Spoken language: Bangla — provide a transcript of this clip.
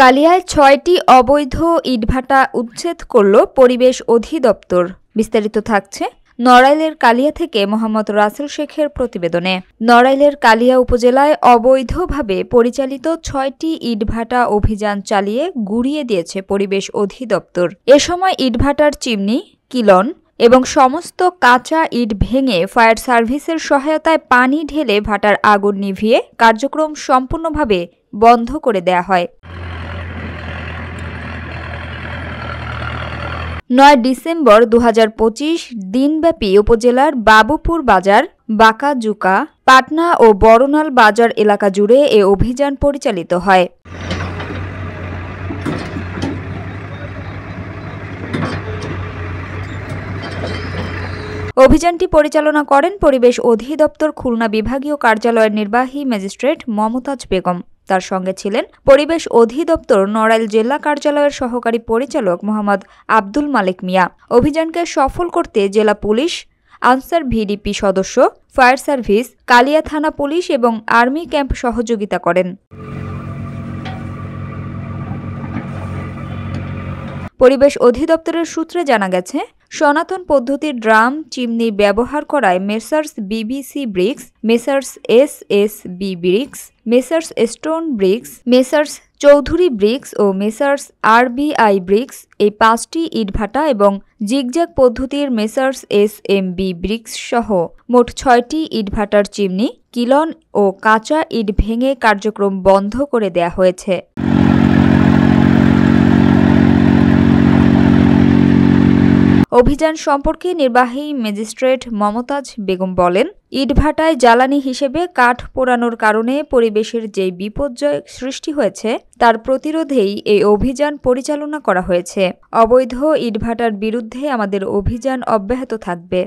কালিয়ায় ৬টি অবৈধ ইটভাটা উচ্ছেদ করল পরিবেশ অধিদপ্তর। বিস্তারিত থাকছে নড়াইলের কালিয়া থেকে মোহাম্মদ রাসেল শেখের প্রতিবেদনে। নড়াইলের কালিয়া উপজেলায় অবৈধভাবে পরিচালিত ৬টি ইটভাটা অভিযান চালিয়ে গুড়িয়ে দিয়েছে পরিবেশ অধিদপ্তর। এ সময় ইটভাটার চিমনি, কিলন এবং সমস্ত কাঁচা ইট ভেঙে ফায়ার সার্ভিসের সহায়তায় পানি ঢেলে ভাটার আগুন নিভিয়ে কার্যক্রম সম্পূর্ণভাবে বন্ধ করে দেয়া হয়। ৯ ডিসেম্বর ২০২৫ দিনব্যাপী উপজেলার বাবুপুর বাজার, বাঁকাজুকা, পাটনা ও বড়নাল বাজার এলাকা জুড়ে এ অভিযান পরিচালিত হয়। অভিযানটি পরিচালনা করেন পরিবেশ অধিদপ্তর খুলনা বিভাগীয় কার্যালয়ের নির্বাহী ম্যাজিস্ট্রেট মমতাজ বেগম। তার সঙ্গে ছিলেন পরিবেশ অধিদপ্তর নড়াইল জেলা কার্যালয়ের সহকারী পরিচালক মোহাম্মদ আব্দুল মালিক মিয়া। অভিযানকে সফল করতে জেলা পুলিশ, আনসার ভিডিপি সদস্য, ফায়ার সার্ভিস, কালিয়া থানা পুলিশ এবং আর্মি ক্যাম্প সহযোগিতা করেন। পরিবেশ অধিদপ্তরের সূত্রে জানা গেছে, সনাতন পদ্ধতির ড্রাম চিমনি ব্যবহার করায় Messrs BBC bricks, Messrs SSB bricks, Messrs stone bricks, Messrs Chowdhury bricks ও মেসার্স আরবিআই ব্রিক্স এই 5টি ইটভাটা এবং জিগজ্যাগ পদ্ধতির মেসার্স এসএমবি ব্রিক্স সহ মোট 6টি ইটভাটার চিমনি, কিলন ও কাঁচা ইট ভেঙে কার্যক্রম বন্ধ করে দেয়া হয়েছে। অভিযান সম্পর্কে নির্বাহী ম্যাজিস্ট্রেট মমতাজ বেগম বলেন, ইটভাটায় জ্বালানি হিসেবে কাঠ পোড়ানোর কারণে পরিবেশের যে বিপর্যয় সৃষ্টি হয়েছে তার প্রতিরোধেই এই অভিযান পরিচালনা করা হয়েছে। অবৈধ ইটভাটার বিরুদ্ধে আমাদের অভিযান অব্যাহত থাকবে।